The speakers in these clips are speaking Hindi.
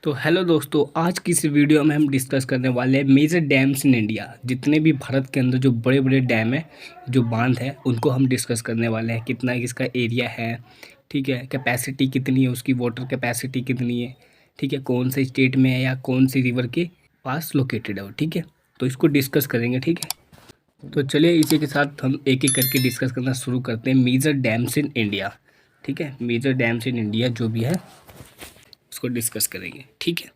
तो हेलो दोस्तों, आज की इस वीडियो में हम डिस्कस करने वाले हैं मेजर डैम्स इन इंडिया। जितने भी भारत के अंदर जो बड़े बड़े डैम है, जो बांध है, उनको हम डिस्कस करने वाले हैं। कितना इसका एरिया है, ठीक है, कैपेसिटी कितनी है, उसकी वाटर कैपेसिटी कितनी है, ठीक है, कौन से स्टेट में है या कौन सी रिवर के पास लोकेटेड है वो, ठीक है। तो इसको डिस्कस करेंगे, ठीक है। तो चलिए इसी के साथ हम एक एक करके डिस्कस करना शुरू करते हैं। मेजर डैम्स इन इंडिया, ठीक है, मेजर डैम्स इन इंडिया जो भी है उसको डिस्कस करेंगे, ठीक है।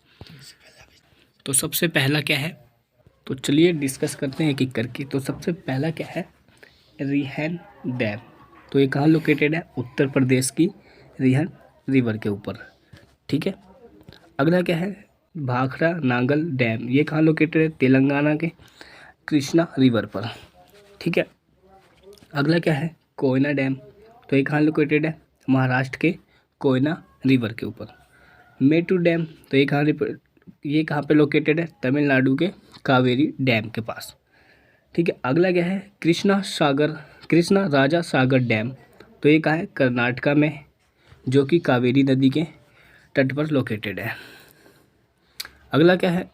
तो सबसे पहला क्या है, तो चलिए डिस्कस करते हैं एक एक करके। तो सबसे पहला क्या है, रिहन डैम। तो ये कहाँ लोकेटेड है? उत्तर प्रदेश की रिहन रिवर के ऊपर, ठीक है। अगला क्या है, भाखड़ा नांगल डैम। ये कहाँ लोकेटेड है? तेलंगाना के कृष्णा रिवर पर, ठीक है। अगला क्या है, कोयना डैम। तो ये कहाँ लोकेटेड है? महाराष्ट्र के कोयना रिवर के ऊपर। मेटू डैम। तो ये कहाँ पे लोकेटेड है? तमिलनाडु के कावेरी डैम के पास, ठीक है। अगला क्या है, कृष्णा राजा सागर डैम। तो ये कहाँ है? कर्नाटका में, जो कि कावेरी नदी के तट पर लोकेटेड है। अगला क्या है,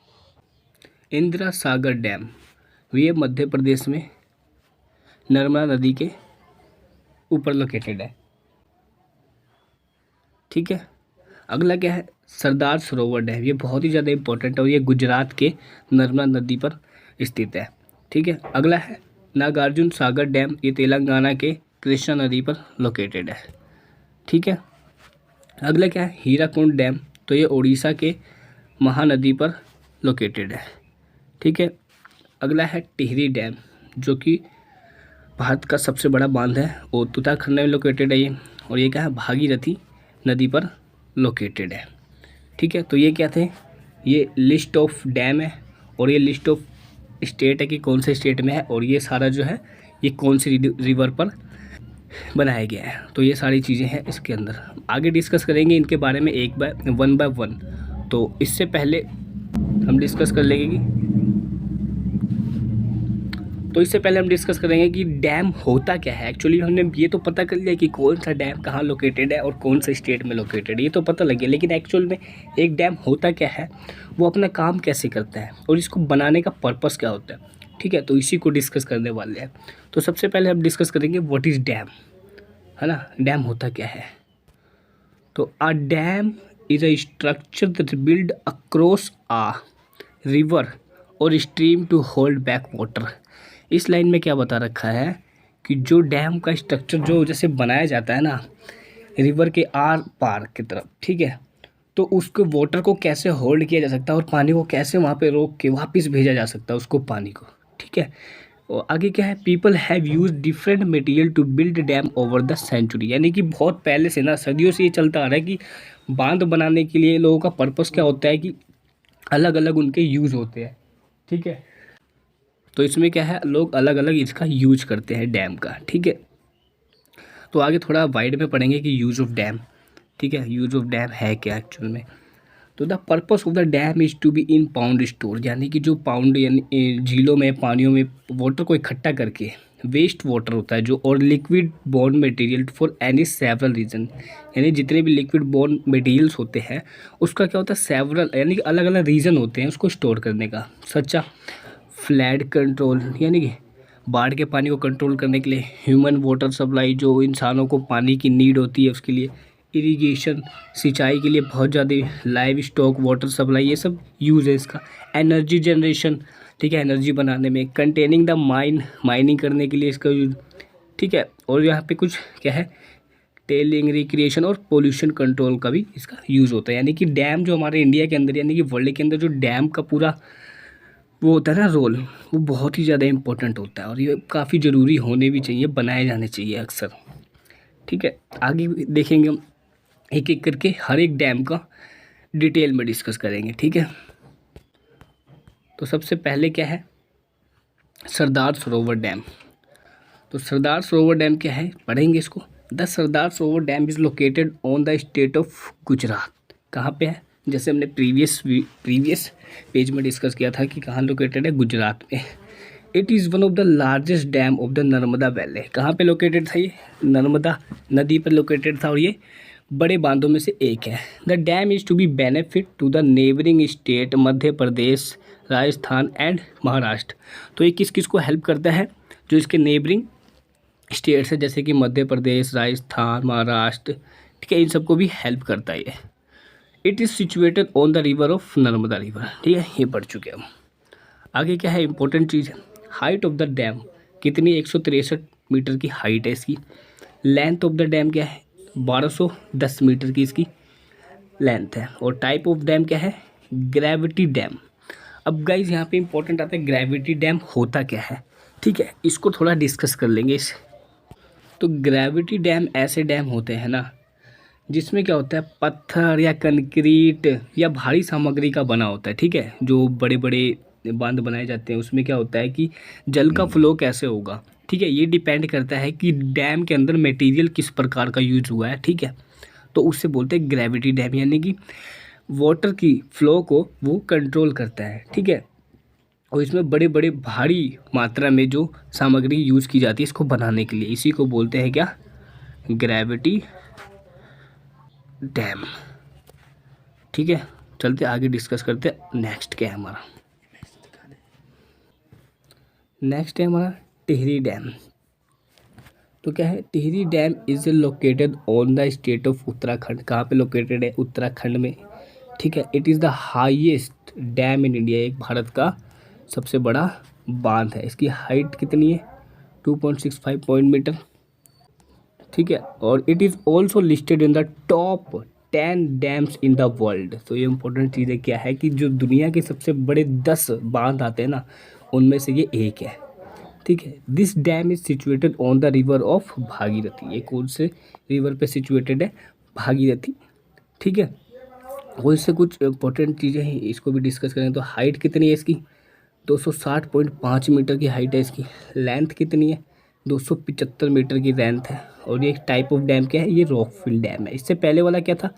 इंदिरा सागर डैम। ये मध्य प्रदेश में नर्मदा नदी के ऊपर लोकेटेड है, ठीक है। अगला क्या है, सरदार सरोवर डैम। ये बहुत ही ज़्यादा इंपॉर्टेंट है और ये गुजरात के नर्मदा नदी पर स्थित है, ठीक है। अगला है नागार्जुन सागर डैम। ये तेलंगाना के कृष्णा नदी पर लोकेटेड है, ठीक है। अगला क्या है, हीराकुंड डैम। तो ये उड़ीसा के महानदी पर लोकेटेड है, ठीक है। अगला है टिहरी डैम, जो कि भारत का सबसे बड़ा बांध है और उत्तराखंड में लोकेटेड है ये। और ये क्या है, भागीरथी नदी पर लोकेटेड है, ठीक है। तो ये क्या थे, ये लिस्ट ऑफ डैम है और ये लिस्ट ऑफ स्टेट है कि कौन से स्टेट में है, और ये सारा जो है ये कौन सी रिवर पर बनाया गया है। तो ये सारी चीज़ें हैं इसके अंदर। आगे डिस्कस करेंगे इनके बारे में वन बाय वन। तो इससे पहले हम डिस्कस कर लेंगे कि डैम होता क्या है। एक्चुअली हमने ये तो पता कर लिया कि कौन सा डैम कहाँ लोकेटेड है और कौन से स्टेट में लोकेटेड है, ये तो पता लग गया। लेकिन एक्चुअल में एक डैम होता क्या है, वो अपना काम कैसे करता है और इसको बनाने का पर्पस क्या होता है, ठीक है। तो इसी को डिस्कस करने वाले हैं। तो सबसे पहले हम डिस्कस करेंगे व्हाट इज़ डैम, है ना। डैम होता क्या है, तो a dam is a structure that build across a river और stream to hold back water. इस लाइन में क्या बता रखा है कि जो डैम का स्ट्रक्चर जो जैसे बनाया जाता है ना रिवर के आर पार की तरफ, ठीक है, तो उसको वाटर को कैसे होल्ड किया जा सकता है और पानी को कैसे वहाँ पे रोक के वापस भेजा जा सकता है उसको पानी को, ठीक है। और आगे क्या है, people have use different material to build dam over the century. यानी कि बहुत पहले से ना, सदियों से ये चलता आ रहा है कि बांध बनाने के लिए लोगों का पर्पस क्या होता है कि अलग अलग उनके यूज़ होते हैं, ठीक है। तो इसमें क्या है, लोग अलग अलग इसका यूज करते हैं डैम का, ठीक है। तो आगे थोड़ा वाइड में पढ़ेंगे कि यूज़ ऑफ डैम, ठीक है, यूज़ ऑफ डैम है क्या एक्चुअल में। तो the purpose of the dam is to be impound store. यानी कि जो पाउंड यानी झीलों में पानियों में वाटर को इकट्ठा करके वेस्ट वाटर होता है जो, और liquid bond material for any several reason. यानी जितने भी लिक्विड बॉन्ड मटेरियल्स होते हैं उसका क्या होता है, सेवरल यानी कि अलग अलग रीज़न होते हैं उसको स्टोर करने का। सच्चा फ्लड कंट्रोल, यानी कि बाढ़ के पानी को कंट्रोल करने के लिए। ह्यूमन वाटर सप्लाई, जो इंसानों को पानी की नीड होती है उसके लिए। इरिगेशन, सिंचाई के लिए बहुत ज़्यादा। लाइव स्टॉक वाटर सप्लाई, ये सब यूज़ है इसका। एनर्जी जनरेशन, ठीक है, एनर्जी बनाने में। कंटेनिंग द माइनिंग करने के लिए इसका यूज, ठीक है। और यहाँ पे कुछ क्या है, टेलिंग, रिक्रिएशन और पोल्यूशन कंट्रोल का भी इसका यूज़ होता है। यानी कि डैम जो हमारे इंडिया के अंदर यानी कि वर्ल्ड के अंदर जो डैम का पूरा वो होता है ना रोल, वो बहुत ही ज़्यादा इम्पोर्टेंट होता है और ये काफ़ी ज़रूरी होने भी चाहिए, बनाए जाने चाहिए अक्सर, ठीक है। आगे देखेंगे हम एक एक करके हर एक डैम का डिटेल में डिस्कस करेंगे, ठीक है। तो सबसे पहले क्या है, सरदार सरोवर डैम। तो सरदार सरोवर डैम क्या है, पढ़ेंगे इसको। The Sardar Sarovar dam is located on the state of Gujarat. कहाँ पे है, जैसे हमने प्रीवियस पेज में डिस्कस किया था कि कहाँ लोकेटेड है, गुजरात में। It is one of the largest dam of the Narmada valley. कहाँ पे लोकेटेड था ये, नर्मदा नदी पर लोकेटेड था और ये बड़े बांधों में से एक है। The dam is to be benefit to the neighbouring state Madhya Pradesh, Rajasthan and Maharashtra. तो ये किस किस को हेल्प करता है? जो इसके नेबरिंग स्टेट्स है जैसे कि मध्य प्रदेश, राजस्थान, महाराष्ट्र, ठीक है, इन सबको भी हेल्प करता है ये। It is situated on the river of Narmada river, ठीक है, ये पढ़ चुके हम। आगे क्या है इंपॉर्टेंट चीज़ है, हाइट ऑफ द डैम कितनी, 163 मीटर की हाइट है इसकी। लेंथ ऑफ द डैम क्या है, 1210 मीटर की इसकी लेंथ है। और टाइप ऑफ डैम क्या है, ग्रेविटी डैम। अब गाइज यहाँ पे इंपॉर्टेंट आता है ग्रेविटी डैम होता क्या है, ठीक है, इसको थोड़ा डिस्कस कर लेंगे इस। तो ग्रेविटी डैम ऐसे डैम होते हैं ना जिसमें क्या होता है, पत्थर या कंक्रीट या भारी सामग्री का बना होता है, ठीक है। जो बड़े बड़े बांध बनाए जाते हैं उसमें क्या होता है कि जल का फ्लो कैसे होगा, ठीक है, ये डिपेंड करता है कि डैम के अंदर मटेरियल किस प्रकार का यूज हुआ है, ठीक है। तो उससे बोलते हैं ग्रेविटी डैम, यानी कि वाटर की फ्लो को वो कंट्रोल करता है, ठीक है। और इसमें बड़े बड़े भारी मात्रा में जो सामग्री यूज़ की जाती है इसको बनाने के लिए, इसी को बोलते हैं क्या, ग्रेविटी डैम, ठीक है। चलते आगे डिस्कस करते हैं। नेक्स्ट क्या है हमारा, नेक्स्ट है हमारा टिहरी डैम। तो क्या है, Tehri dam is located on the state of Uttarakhand. कहाँ पे लोकेटेड है, उत्तराखंड में, ठीक है। It is the highest dam in India, एक भारत का सबसे बड़ा बांध है। इसकी हाइट कितनी है, 2.65 पॉइंट मीटर, ठीक है। और it is also listed in the top 10 dams in the world. तो ये इंपॉर्टेंट चीज़ें क्या है कि जो दुनिया के सबसे बड़े 10 बांध आते हैं ना उनमें से ये एक है, ठीक है। This dam is situated on the river of Bhagirathi. ये कौन से रिवर पे सिचुएटेड है, भागीरथी, ठीक है। और इससे कुछ इंपॉर्टेंट चीज़ें हैं, इसको भी डिस्कस करें। तो हाइट कितनी है इसकी, 260.5 मीटर की हाइट है इसकी। लेंथ कितनी है, 275 मीटर की लेंथ है। और ये टाइप ऑफ डैम क्या है, ये रॉकफिल डैम है। इससे पहले वाला क्या था,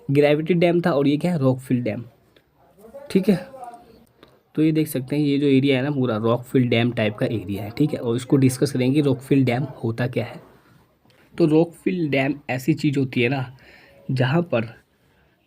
ग्रेविटी डैम था, और ये क्या है, रॉकफिल डैम, ठीक है। तो ये देख सकते हैं ये जो एरिया है ना पूरा रॉकफिल डैम टाइप का एरिया है, ठीक है। और इसको डिस्कस करेंगे रॉकफिल डैम होता क्या है। तो रॉकफिल डैम ऐसी चीज़ होती है ना जहाँ पर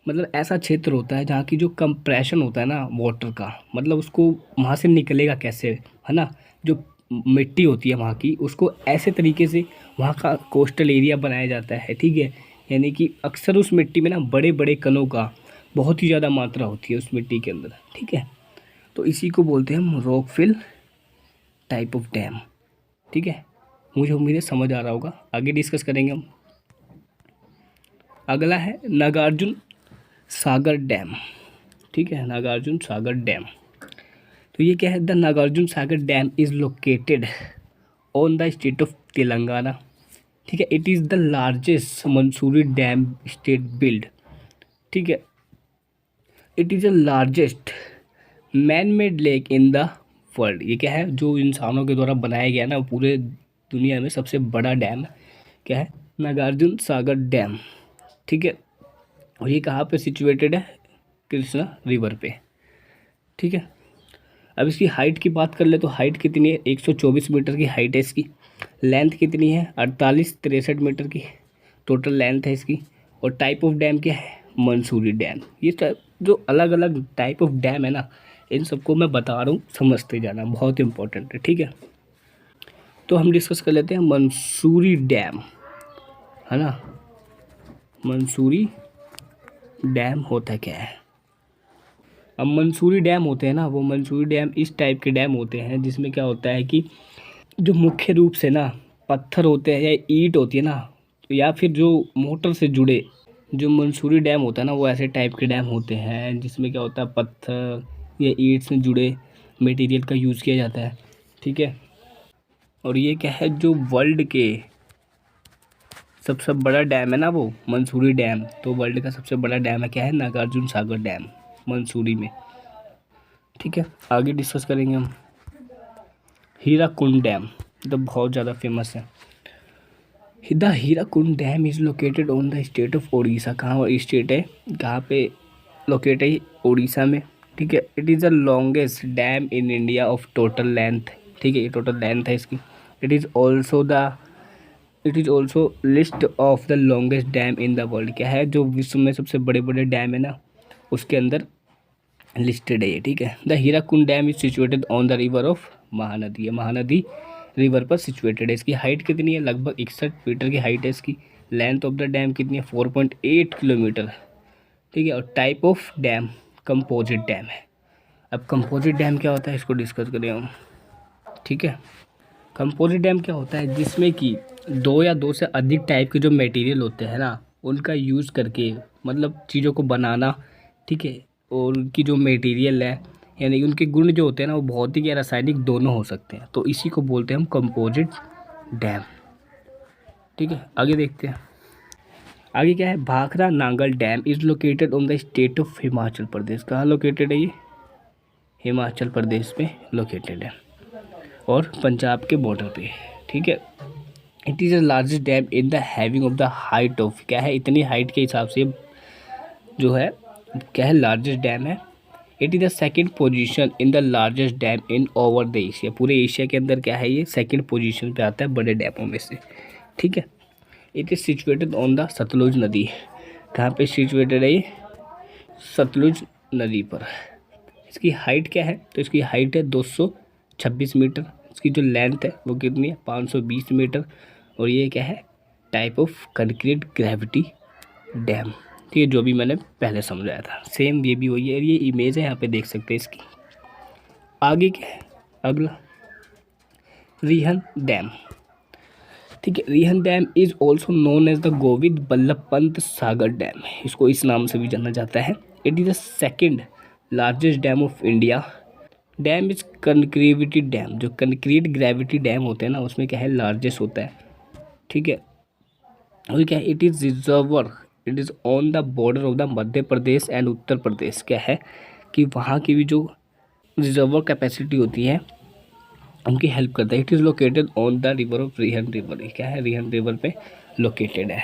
मतलब ऐसा क्षेत्र होता है जहाँ की जो कंप्रेशन होता है ना वाटर का, मतलब उसको वहाँ से निकलेगा कैसे, है ना। जो मिट्टी होती है वहाँ की उसको ऐसे तरीके से वहाँ का कोस्टल एरिया बनाया जाता है, ठीक है। यानी कि अक्सर उस मिट्टी में ना बड़े बड़े कणों का बहुत ही ज़्यादा मात्रा होती है उस मिट्टी के अंदर, ठीक है। तो इसी को बोलते हैं हम रॉकफिल टाइप ऑफ डैम, ठीक है। मुझे उम्मीद है समझ आ रहा होगा। आगे डिस्कस करेंगे हम। अगला है नागार्जुन सागर डैम, ठीक है, नागार्जुन सागर डैम। तो ये क्या है, the Nagarjuna Sagar dam is located on the state of Telangana, ठीक है। It is the largest masonry dam state build, ठीक है। It is the largest man made lake in the world. ये क्या है, जो इंसानों के द्वारा बनाया गया ना पूरे दुनिया में सबसे बड़ा डैम क्या है, नागार्जुन सागर डैम, ठीक है। और ये कहाँ पे सिचुएटेड है, कृष्णा रिवर पे, ठीक है। अब इसकी हाइट की बात कर ले तो हाइट कितनी है, 124 मीटर की हाइट है इसकी। लेंथ कितनी है, 48-63 मीटर की टोटल लेंथ है इसकी। और टाइप ऑफ डैम क्या है, मंसूरी डैम। ये जो अलग अलग टाइप ऑफ डैम है ना इन सबको मैं बता रहा हूँ, समझते जाना, बहुत इंपॉर्टेंट है, ठीक है। तो हम डिस्कस कर लेते हैं मंसूरी डैम, है ना। मंसूरी डैम होता क्या है। अब मंसूरी डैम होते हैं ना, वो मंसूरी डैम इस टाइप के डैम होते हैं जिसमें क्या होता है कि जो मुख्य रूप से ना पत्थर होते हैं या ईंट होती है ना, या फिर जो मोटर से जुड़े, जो मंसूरी डैम होता है ना वो ऐसे टाइप के डैम होते हैं जिसमें क्या होता है पत्थर या ईंट से जुड़े मटेरियल का यूज़ किया जाता है, ठीक है। और ये क्या है, जो वर्ल्ड के सबसे बड़ा डैम है ना वो मंसूरी डैम, तो वर्ल्ड का सबसे बड़ा डैम है क्या है, नागार्जुन सागर डैम मंसूरी में, ठीक है। आगे डिस्कस करेंगे हम हीराकुंड डैम, तो बहुत ज़्यादा फेमस है। The Hirakud dam is located on the state of Odisha. कहाँ स्टेट है, कहाँ पे लोकेट है, ओडिशा में, ठीक है। It is the longest dam in India of total length, ठीक है, ये टोटल लेंथ है इसकी। It is also the it is also list of the longest dam in the world. क्या है, जो विश्व में सबसे बड़े बड़े डैम है ना, उसके अंदर लिस्टेड है ये, ठीक है। The Hirakud dam is situated on the river of Mahanadi. है महानदी रिवर पर सिचुएटेड है। इसकी हाइट कितनी है, लगभग 61 मीटर की हाइट है इसकी। लेंथ ऑफ द डैम कितनी है, 4.8 किलोमीटर, ठीक है। और type of dam composite dam है। अब कंपोजिट डैम क्या होता है, इसको डिस्कस करें हम, ठीक है। कंपोजिट डैम क्या होता है, जिसमें कि दो या दो से अधिक टाइप के जो मटेरियल होते हैं ना, उनका यूज़ करके मतलब चीज़ों को बनाना, ठीक है। और उनकी जो मटेरियल है, यानी कि उनके गुण जो होते हैं ना, वो भौतिक या रासायनिक दोनों हो सकते हैं, तो इसी को बोलते हैं हम कंपोजिट डैम, ठीक है। आगे देखते हैं, आगे क्या है। Bhakra Nangal dam is located on the state of Himachal Pradesh. कहाँ लोकेटेड है ये, हिमाचल प्रदेश में लोकेटेड है और पंजाब के बॉर्डर पे, ठीक है। It is the largest dam in the having of the height of, क्या है, इतनी हाइट के हिसाब से जो है, क्या है, लार्जेस्ट डैम है। It is the second position in the largest dam in over the Asia. पूरे एशिया के अंदर क्या है, ये सेकंड पोजीशन पे आता है बड़े डैमों में से, ठीक है। It is situated on the Sutlej नदी। कहाँ पे सिचुएटेड है ये, सतलुज नदी पर। इसकी हाइट क्या है, तो इसकी हाइट है 226 मीटर। इसकी जो लेंथ है वो कितनी है, 520 मीटर। और ये क्या है, type of concrete gravity dam, ठीक है, जो भी मैंने पहले समझाया था, सेम ये भी वही है। ये इमेज है, यहाँ पे देख सकते हैं इसकी। आगे क्या है, अगला रिहन डैम, ठीक है। Rihand dam is also known as the Govind Ballabh Pant Sagar dam. इसको इस नाम से भी जाना जाता है। It is the second largest dam of India. Dam is कंक्रीविटी डैम। जो कंक्रीट ग्रेविटी डैम होते हैं ना, उसमें क्या है, लार्जेस्ट होता है, ठीक है। और क्या है, it is reservoir, it is on the border of the Madhya Pradesh and Uttar Pradesh. क्या है कि वहाँ की भी जो रिजर्वर कैपेसिटी होती है उनकी हेल्प करता है। It is located on the river of Rihand river. क्या है, रिहन रिवर पे लोकेटेड है।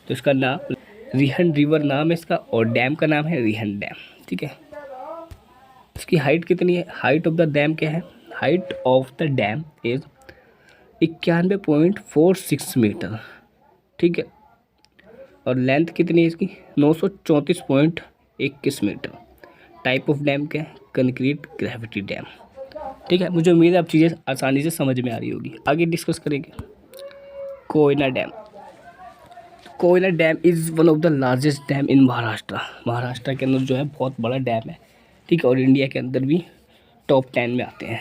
तो इसका नाम रिहन रिवर नाम है इसका, और डैम का नाम है रिहन डैम, ठीक है। इसकी हाइट कितनी है, हाइट ऑफ द डैम क्या है, height of the dam is 91.46 metre, ठीक है। और लेंथ कितनी है इसकी, 934.21 मीटर। टाइप ऑफ डैम क्या है, कंक्रीट ग्रेविटी डैम, ठीक है। मुझे उम्मीद है अब चीज़ें आसानी से समझ में आ रही होगी। आगे डिस्कस करेंगे Koyna dam. Koyna dam is one of the largest dam in Maharashtra. Maharashtra के अंदर जो है बहुत बड़ा डैम है, ठीक है। और इंडिया के अंदर भी टॉप 10 में आते हैं।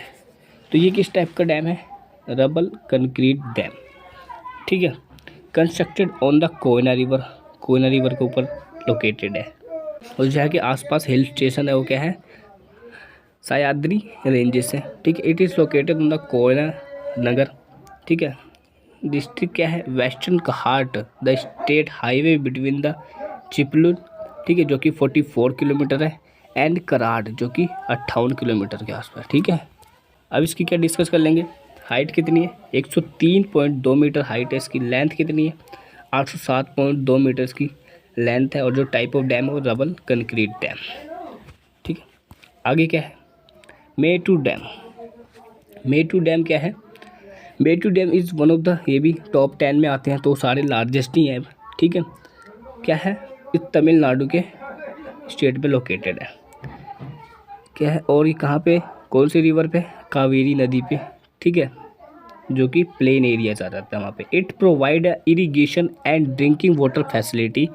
तो ये किस टाइप का डैम है, रबल कंक्रीट डैम, ठीक है। Constructed on the Koyna river. Koyna river के ऊपर लोकेटेड है। और जहाँ के आसपास हिल स्टेशन है वो क्या है, सह्याद्री रेंजेस है, ठीक है। It is located on the Koyna Nagar, ठीक है। डिस्ट्रिक्ट क्या है, Western Ghat, the state highway between the Chiplun, ठीक है, जो कि 44 किलोमीटर है, एंड कराड़ जो कि 58 किलोमीटर के आसपास, ठीक है। अब इसकी क्या डिस्कस कर लेंगे। हाइट कितनी है, 103.2 मीटर हाइट है इसकी। लेंथ कितनी है, 807.2 मीटर की लेंथ है। और जो टाइप ऑफ डैम है वो रबल कंक्रीट डैम, ठीक है। आगे क्या है, मेटू डैम। मेटू डैम क्या है, Mettur dam is one of the, ये भी टॉप 10 में आते हैं, तो सारे लार्जेस्ट ही हैं, ठीक है। क्या है, ये तमिलनाडु के स्टेट पे लोकेटेड है, क्या है। और ये कहाँ पे, कौन सी रिवर पे, कावेरी नदी पे, ठीक है, जो कि प्लेन एरियाज आ जाता है वहाँ पे। It provide irrigation and drinking water facility.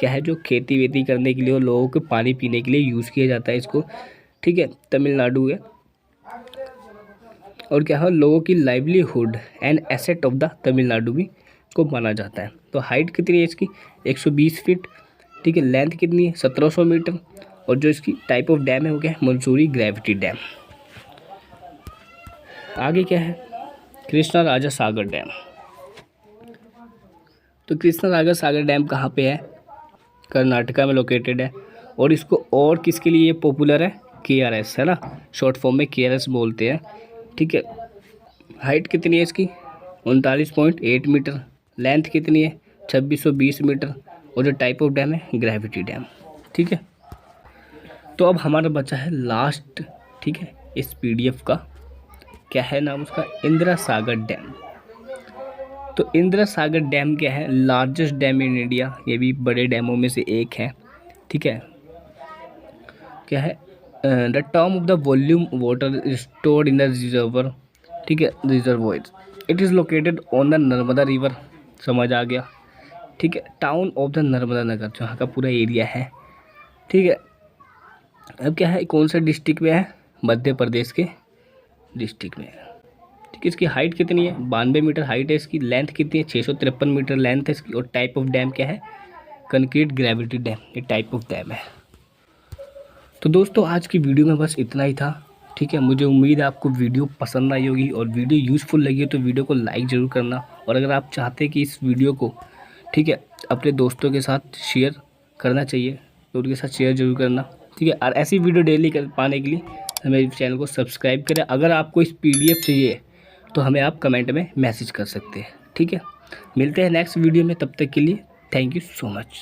क्या है, जो खेती वेती करने के लिए और लोगों को पानी पीने के लिए यूज़ किया जाता है इसको, ठीक है। तमिलनाडु है। और क्या है, लोगों की livelihood and asset of the Tamil Nadu भी को माना जाता है। तो हाइट कितनी है इसकी, 120 फीट, ठीक है। लेंथ कितनी है, 1700 मीटर। और जो इसकी टाइप ऑफ डैम है वो क्या है, मंसूरी ग्रेविटी डैम। आगे क्या है, कृष्णा राजा सागर डैम। तो कृष्णा राजा सागर डैम कहाँ पे है, कर्नाटका में लोकेटेड है। और इसको और किसके लिए पॉपुलर है, KRS है ना, शॉर्ट फॉर्म में KRS बोलते हैं, ठीक है। हाइट कितनी है इसकी, 39.8 मीटर। लेंथ कितनी है, 2620 मीटर। और जो टाइप ऑफ डैम है, ग्रेविटी डैम, ठीक है। तो अब हमारा बचा है लास्ट, ठीक है, इस PDF का। क्या है नाम उसका, इंदिरा सागर डैम। तो इंदिरा सागर डैम क्या है, लार्जेस्ट डैम इन इंडिया, ये भी बड़े डैमों में से एक है, ठीक है। क्या है, the term of the volume water stored in the reservoir, ठीक है, reservoir, it is located on the Narmada river, समझ आ गया, ठीक है। Town of the Narmada Nagar, जहाँ का पूरा एरिया है, ठीक है। अब क्या है, कौन सा डिस्ट्रिक्ट में है, मध्य प्रदेश के डिस्ट्रिक्ट में है, ठीक है। इसकी हाइट कितनी है, 92 मीटर हाइट है इसकी। लेंथ कितनी है, 653 मीटर लेंथ है इसकी। और टाइप ऑफ डैम क्या है, कंक्रीट ग्रेविटी डैम, ये टाइप ऑफ डैम है। तो दोस्तों आज की वीडियो में बस इतना ही था, ठीक है। मुझे उम्मीद है आपको वीडियो पसंद आई होगी, और वीडियो यूज़फुल लगी हो तो वीडियो को लाइक ज़रूर करना। और अगर आप चाहते हैं कि इस वीडियो को, ठीक है, अपने दोस्तों के साथ शेयर करना चाहिए तो उनके साथ शेयर जरूर करना, ठीक है। और ऐसी वीडियो डेली कर पाने के लिए मेरे चैनल को सब्सक्राइब करें। अगर आपको इस PDF चाहिए तो हमें आप कमेंट में मैसेज कर सकते हैं, ठीक है। मिलते हैं नेक्स्ट वीडियो में, तब तक के लिए थैंक यू सो मच।